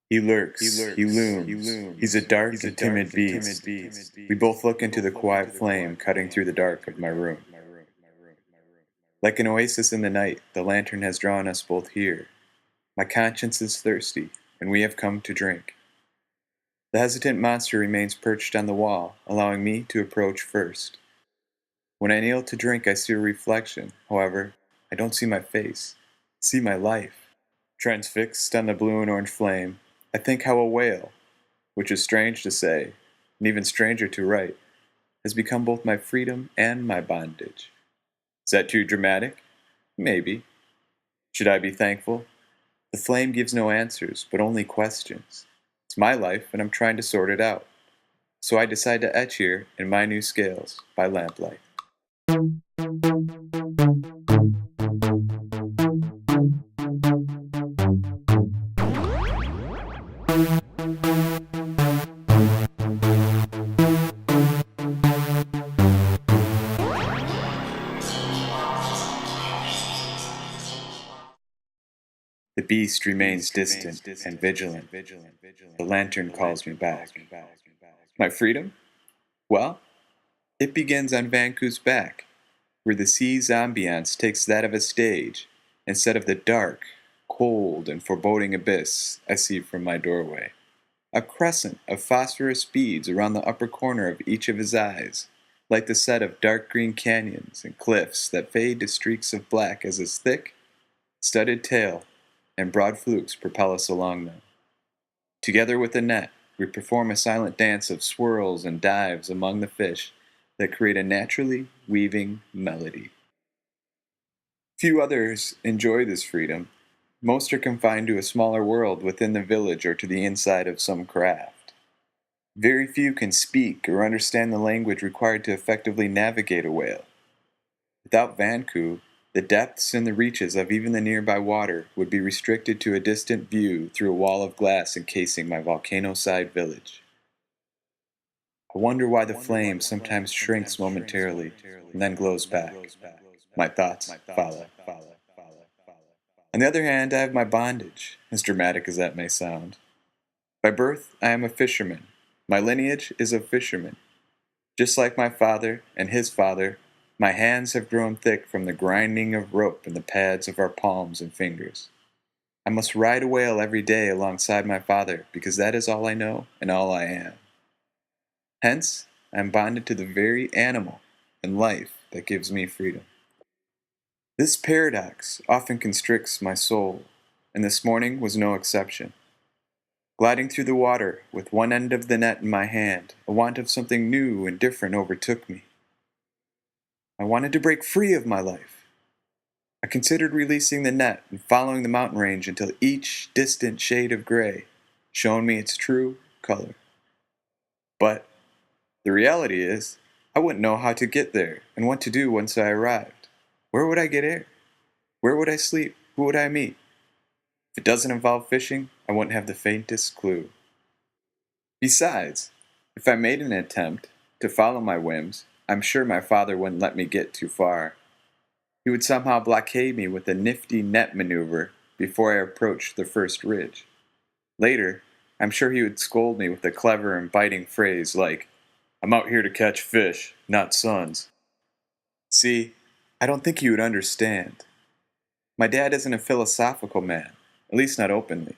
He lurks, he looms, he's a dark and timid beast. We both look into the quiet flame cutting through the dark of my room. Like an oasis in the night, the lantern has drawn us both here. My conscience is thirsty, and we have come to drink. The hesitant monster remains perched on the wall, allowing me to approach first. When I kneel to drink, I see a reflection. However, I don't see my face. I see my life. Transfixed on the blue and orange flame, I think how a whale, which is strange to say, and even stranger to write, has become both my freedom and my bondage. Is that too dramatic? Maybe. Should I be thankful? The flame gives no answers, but only questions. It's my life, and I'm trying to sort it out. So I decide to etch here in my new scales by lamplight. The beast remains distant and vigilant. The lantern calls me back. My freedom? Well, it begins on Vancu's back, where the sea's ambience takes that of a stage, instead of the dark, cold, and foreboding abyss I see from my doorway. A crescent of phosphorus beads around the upper corner of each of his eyes, like the set of dark green canyons and cliffs that fade to streaks of black as his thick, studded tail and broad flukes propel us along them. Together with the net, we perform a silent dance of swirls and dives among the fish that create a naturally weaving melody. Few others enjoy this freedom. Most are confined to a smaller world within the village or to the inside of some craft. Very few can speak or understand the language required to effectively navigate a whale. Without Vancu, the depths and the reaches of even the nearby water would be restricted to a distant view through a wall of glass encasing my volcano-side village. I wonder why the flame sometimes shrinks momentarily and then glows back. My thoughts follow. On the other hand, I have my bondage, as dramatic as that may sound. By birth, I am a fisherman. My lineage is of fishermen. Just like my father and his father, my hands have grown thick from the grinding of rope in the pads of our palms and fingers. I must ride a whale every day alongside my father because that is all I know and all I am. Hence, I am bonded to the very animal and life that gives me freedom. This paradox often constricts my soul, and this morning was no exception. Gliding through the water with one end of the net in my hand, a want of something new and different overtook me. I wanted to break free of my life. I considered releasing the net and following the mountain range until each distant shade of gray showed me its true color. But the reality is, I wouldn't know how to get there and what to do once I arrived. Where would I get air? Where would I sleep? Who would I meet? If it doesn't involve fishing, I wouldn't have the faintest clue. Besides, if I made an attempt to follow my whims, I'm sure my father wouldn't let me get too far. He would somehow blockade me with a nifty net maneuver before I approached the first ridge. Later, I'm sure he would scold me with a clever and biting phrase like, "I'm out here to catch fish, not sons." See, I don't think he would understand. My dad isn't a philosophical man, at least not openly.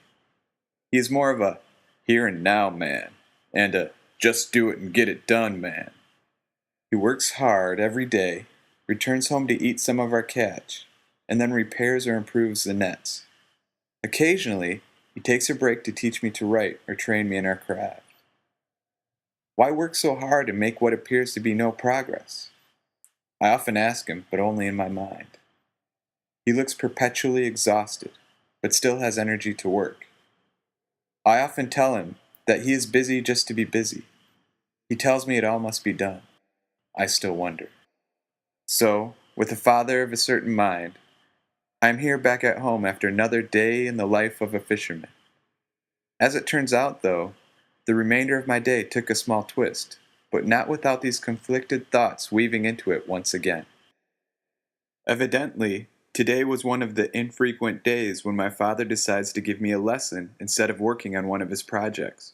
He is more of a here and now man, and a just do it and get it done man. He works hard every day, returns home to eat some of our catch, and then repairs or improves the nets. Occasionally, he takes a break to teach me to write or train me in our craft. Why work so hard and make what appears to be no progress? I often ask him, but only in my mind. He looks perpetually exhausted, but still has energy to work. I often tell him that he is busy just to be busy. He tells me it all must be done. I still wonder. So, with a father of a certain mind, I am here back at home after another day in the life of a fisherman. As it turns out, though, the remainder of my day took a small twist, but not without these conflicted thoughts weaving into it once again. Evidently, Today was one of the infrequent days when my father decides to give me a lesson instead of working on one of his projects.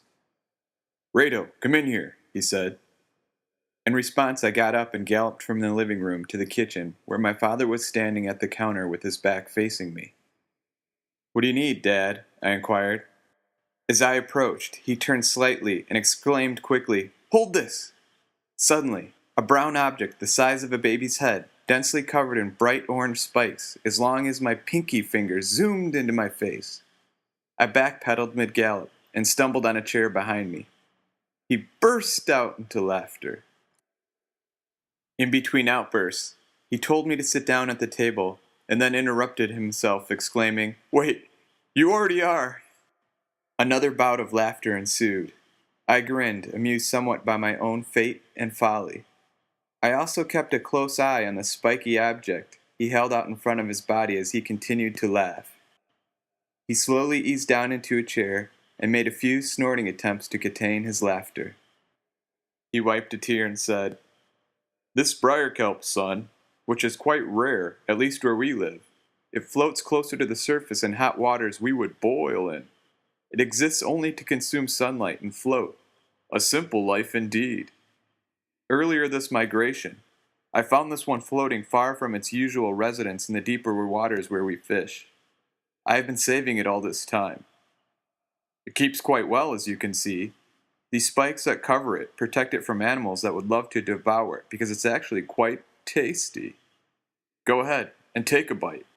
"Raeto, come in here," he said. In response, I got up and galloped from the living room to the kitchen, where my father was standing at the counter with his back facing me. "What do you need, Dad?" I inquired. As I approached, he turned slightly and exclaimed quickly, "Hold this!" Suddenly, a brown object the size of a baby's head, densely covered in bright orange spikes, as long as my pinky finger, zoomed into my face. I backpedaled mid-gallop and stumbled on a chair behind me. He burst out into laughter. In between outbursts, he told me to sit down at the table and then interrupted himself, exclaiming, "Wait, you already are!" Another bout of laughter ensued. I grinned, amused somewhat by my own fate and folly. I also kept a close eye on the spiky object he held out in front of his body as he continued to laugh. He slowly eased down into a chair and made a few snorting attempts to contain his laughter. He wiped a tear and said, "This briar kelp, son, which is quite rare, at least where we live. It floats closer to the surface in hot waters we would boil in. It exists only to consume sunlight and float. A simple life indeed. Earlier this migration, I found this one floating far from its usual residence in the deeper waters where we fish. I have been saving it all this time. It keeps quite well, as you can see. These spikes that cover it protect it from animals that would love to devour it because it's actually quite tasty. Go ahead and take a bite."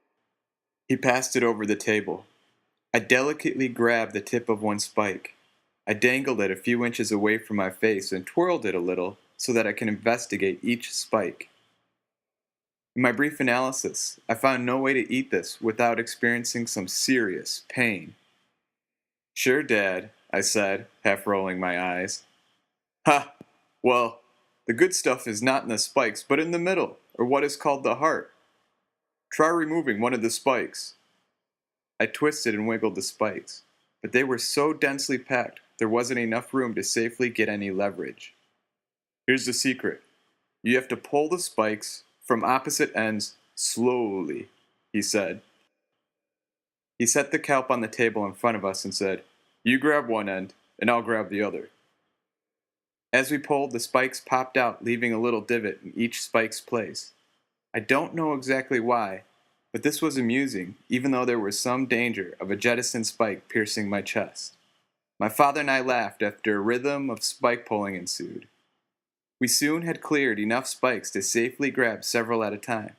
He passed it over the table. I delicately grabbed the tip of one spike. I dangled it a few inches away from my face and twirled it a little so that I can investigate each spike. In my brief analysis, I found no way to eat this without experiencing some serious pain. "Sure, Dad," I said, half rolling my eyes. "Ha! Well, the good stuff is not in the spikes, but in the middle, or what is called the heart. Try removing one of the spikes." I twisted and wiggled the spikes, but they were so densely packed there wasn't enough room to safely get any leverage. "Here's the secret. You have to pull the spikes from opposite ends slowly," he said. He set the kelp on the table in front of us and said, "You grab one end, and I'll grab the other." As we pulled, the spikes popped out, leaving a little divot in each spike's place. I don't know exactly why, but this was amusing, even though there was some danger of a jettisoned spike piercing my chest. My father and I laughed after a rhythm of spike pulling ensued. We soon had cleared enough spikes to safely grab several at a time.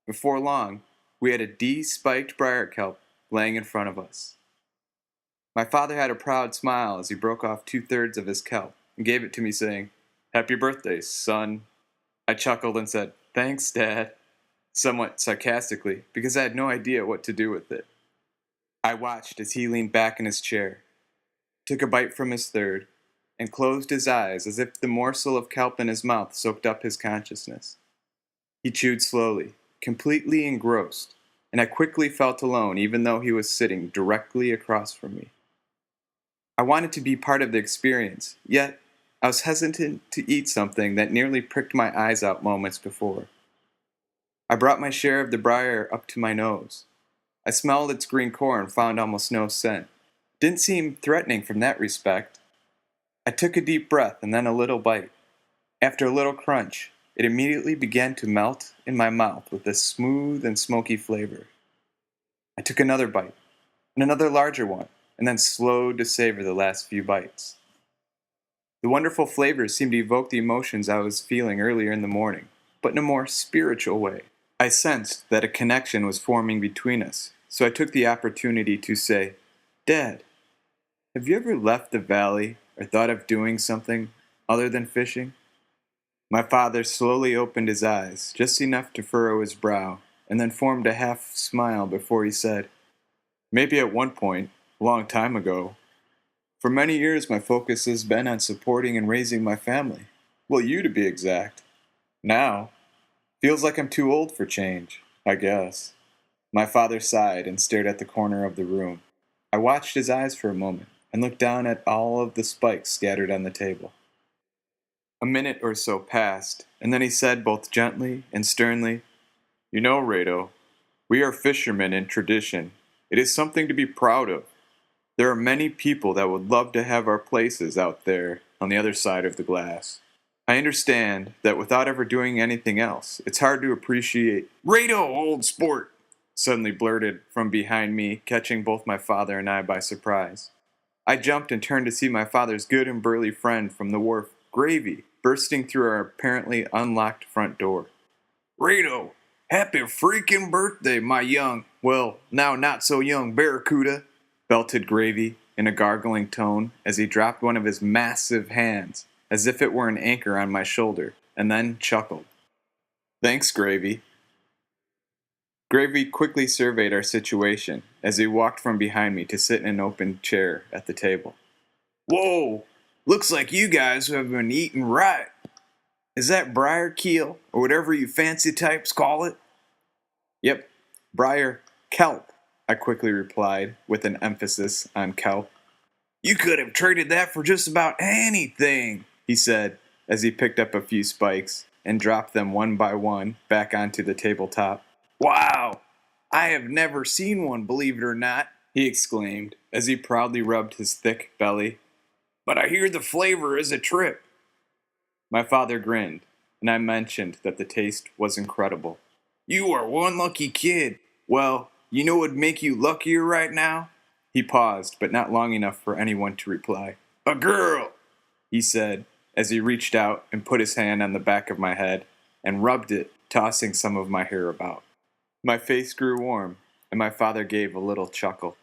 Before long, we had a de-spiked briar kelp laying in front of us. My father had a proud smile as he broke off 2/3 of his kelp and gave it to me, saying, "Happy birthday, son." I chuckled and said, "Thanks, Dad," somewhat sarcastically, because I had no idea what to do with it. I watched as he leaned back in his chair, took a bite from his third, and closed his eyes as if the morsel of kelp in his mouth soaked up his consciousness. He chewed slowly, completely engrossed, and I quickly felt alone even though he was sitting directly across from me. I wanted to be part of the experience, yet I was hesitant to eat something that nearly pricked my eyes out moments before. I brought my share of the briar up to my nose. I smelled its green core and found almost no scent. Didn't seem threatening from that respect. I took a deep breath and then a little bite. After a little crunch, it immediately began to melt in my mouth with a smooth and smoky flavor. I took another bite, and another larger one, and then slowed to savor the last few bites. The wonderful flavors seemed to evoke the emotions I was feeling earlier in the morning, but in a more spiritual way. I sensed that a connection was forming between us, so I took the opportunity to say, "Dad, have you ever left the valley or thought of doing something other than fishing?" My father slowly opened his eyes, just enough to furrow his brow, and then formed a half smile before he said, "Maybe at one point, a long time ago. For many years my focus has been on supporting and raising my family. Well, you to be exact. Now, feels like I'm too old for change, I guess." My father sighed and stared at the corner of the room. I watched his eyes for a moment and looked down at all of the spikes scattered on the table. A minute or so passed, and then he said both gently and sternly, "You know, Raeto, We are fishermen in tradition. It is something to be proud of. There are many people that would love to have our places out there on the other side of the glass. I understand that without ever doing anything else, it's hard to appreciate. Raeto, old sport! Suddenly blurted from behind me, catching both my father and I by surprise. I jumped and turned to see my father's good and burly friend from the wharf, Gravy, bursting through our apparently unlocked front door. Raeto, happy freaking birthday, my young, well, now not so young barracuda, belted Gravy in a gargling tone as he dropped one of his massive hands, as if it were an anchor on my shoulder, and then chuckled. Thanks, Gravy. Gravy quickly surveyed our situation as he walked from behind me to sit in an open chair at the table. Whoa, looks like you guys have been eating right. Is that briar keel, or whatever you fancy types call it? Yep, briar kelp, I quickly replied, with an emphasis on kelp. You could have traded that for just about anything, he said, as he picked up a few spikes and dropped them one by one back onto the tabletop. Wow, I have never seen one, believe it or not, he exclaimed, as he proudly rubbed his thick belly. But I hear the flavor is a trip. My father grinned, and I mentioned that the taste was incredible. You are one lucky kid. Well, you know what would make you luckier right now? He paused, but not long enough for anyone to reply. A girl, he said, as he reached out and put his hand on the back of my head and rubbed it, tossing some of my hair about. My face grew warm, and my father gave a little chuckle.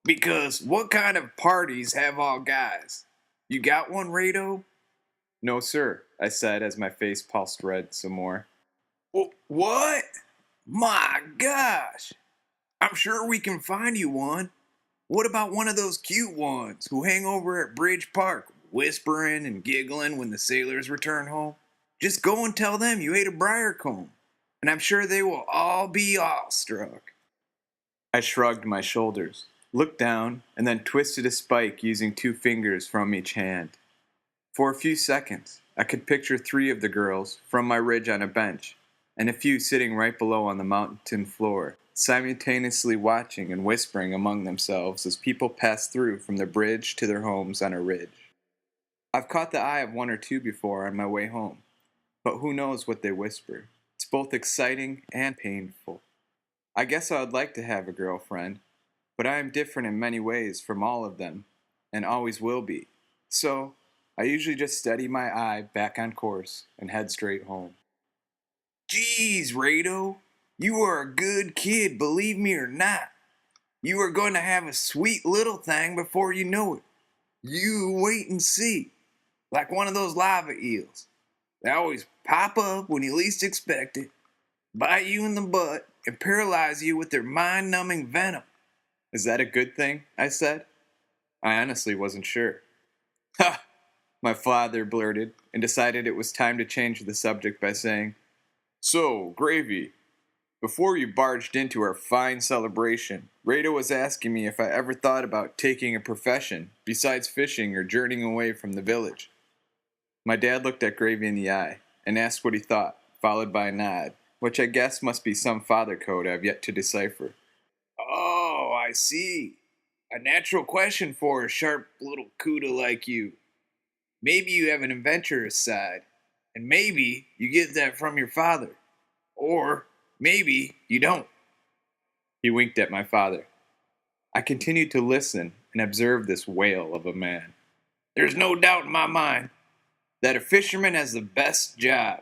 Because what kind of parties have all guys? You got one, Raeto? No, sir, I said as my face pulsed red some more. What? My gosh! I'm sure we can find you one. What about one of those cute ones who hang over at Bridge Park, whispering and giggling when the sailors return home? Just go and tell them you ate a briar comb, and I'm sure they will all be awestruck. I shrugged my shoulders, looked down, and then twisted a spike using 2 fingers from each hand. For a few seconds, I could picture 3 of the girls from my ridge on a bench, and a few sitting right below on the mountain floor, simultaneously watching and whispering among themselves as people passed through from the bridge to their homes on a ridge. I've caught the eye of 1 or 2 before on my way home, but who knows what they whisper. It's both exciting and painful. I guess I would like to have a girlfriend, but I am different in many ways from all of them, and always will be. So, I usually just steady my eye back on course and head straight home. Geez, Raeto, you are a good kid, believe me or not. You are going to have a sweet little thing before you know it. You wait and see. Like one of those lava eels. They always pop up when you least expect it, bite you in the butt, and paralyze you with their mind-numbing venom. Is that a good thing? I said. I honestly wasn't sure. Ha! My father blurted, and decided it was time to change the subject by saying, So, Gravy, before you barged into our fine celebration, Raeto was asking me if I ever thought about taking a profession besides fishing or journeying away from the village. My dad looked at Gravy in the eye and asked what he thought, followed by a nod, which I guess must be some father code I've yet to decipher. Oh, I see. A natural question for a sharp little cuda like you. Maybe you have an adventurous side, and maybe you get that from your father. Or maybe you don't. He winked at my father. I continued to listen and observe this whale of a man. There's no doubt in my mind that a fisherman has the best job.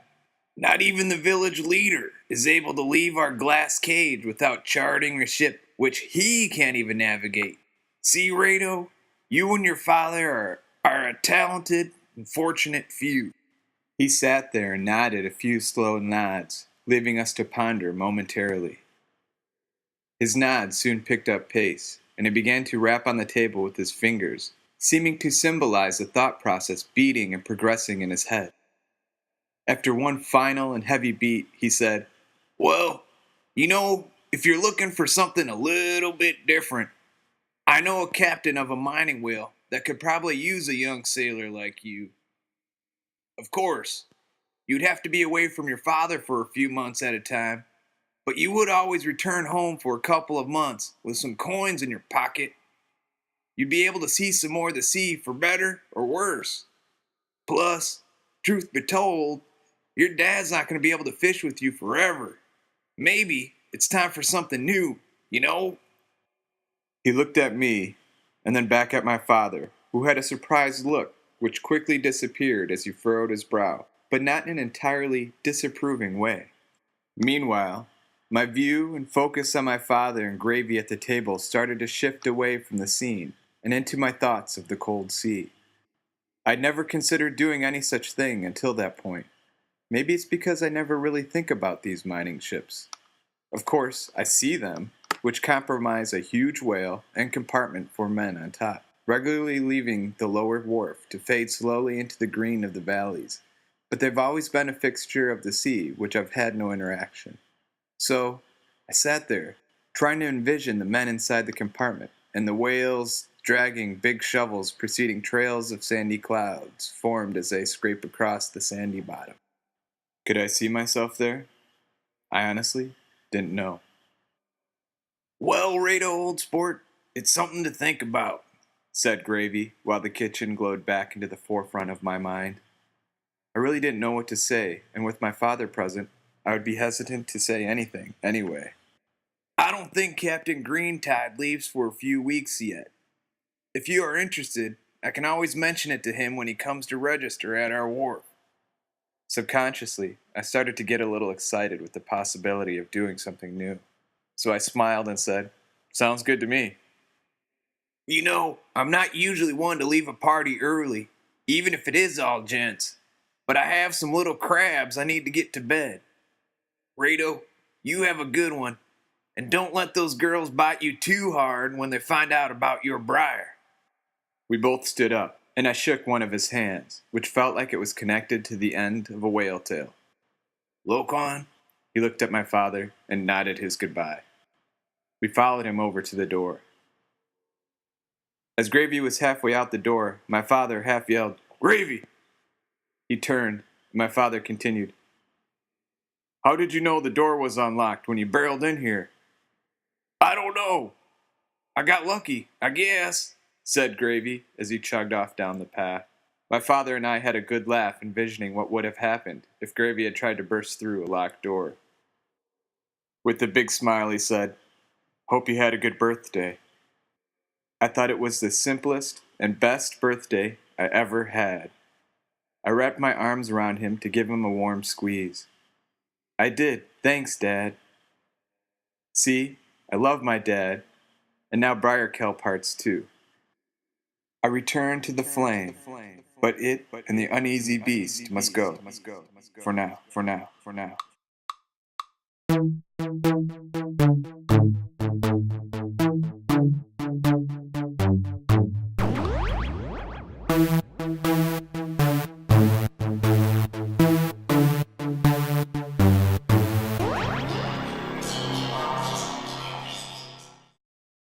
Not even the village leader is able to leave our glass cage without charting a ship which he can't even navigate. See, Raeto, you and your father are a talented and fortunate few. He sat there and nodded a few slow nods, leaving us to ponder momentarily. His nods soon picked up pace, and he began to rap on the table with his fingers, seeming to symbolize the thought process beating and progressing in his head. After one final and heavy beat, he said, Well, if you're looking for something a little bit different, I know a captain of a mining wheel that could probably use a young sailor like you. Of course, you'd have to be away from your father for a few months at a time, But you would always return home for a couple of months with some coins in your pocket. You'd be able to see some more of the sea for better or worse. Plus, truth be told, your dad's not going to be able to fish with you forever. Maybe it's time for something new, you know? He looked at me and then back at my father, who had a surprised look which quickly disappeared as he furrowed his brow, but not in an entirely disapproving way. Meanwhile, my view and focus on my father and gravy at the table started to shift away from the scene and into my thoughts of the cold sea. I'd never considered doing any such thing until that point. Maybe it's because I never really think about these mining ships. Of course, I see them, which comprise a huge whale and compartment for men on top, regularly leaving the lower wharf to fade slowly into the green of the valleys. But they've always been a fixture of the sea, which I've had no interaction. So, I sat there, trying to envision the men inside the compartment, and the whales dragging big shovels preceding trails of sandy clouds formed as they scrape across the sandy bottom. Could I see myself there? I honestly didn't know. Well, Raeto, old sport, it's something to think about, said Gravy, while the kitchen glowed back into the forefront of my mind. I really didn't know what to say, and with my father present, I would be hesitant to say anything anyway. I don't think Captain Greentide leaves for a few weeks yet. If you are interested, I can always mention it to him when he comes to register at our wharf. Subconsciously, I started to get a little excited with the possibility of doing something new. So I smiled and said, "Sounds good to me." You know, I'm not usually one to leave a party early, even if it is all gents. But I have some little crabs I need to get to bed. Raeto, you have a good one. And don't let those girls bite you too hard when they find out about your briar. We both stood up, and I shook one of his hands, which felt like it was connected to the end of a whale tail. Lokon? He looked at my father and nodded his goodbye. We followed him over to the door. As Gravy was halfway out the door, my father half yelled, "Gravy!" He turned, and my father continued, "How did you know the door was unlocked when you barreled in here?" "I don't know. I got lucky, I guess," said Gravy as he chugged off down the path. My father and I had a good laugh envisioning what would have happened if Gravy had tried to burst through a locked door. With a big smile, he said, "Hope you had a good birthday." I thought it was the simplest and best birthday I ever had. I wrapped my arms around him to give him a warm squeeze. I did. Thanks, Dad. See, I love my dad, and now briar kelp hearts too. I return to the flame, but it and the uneasy beast must go. For now, for now, for now.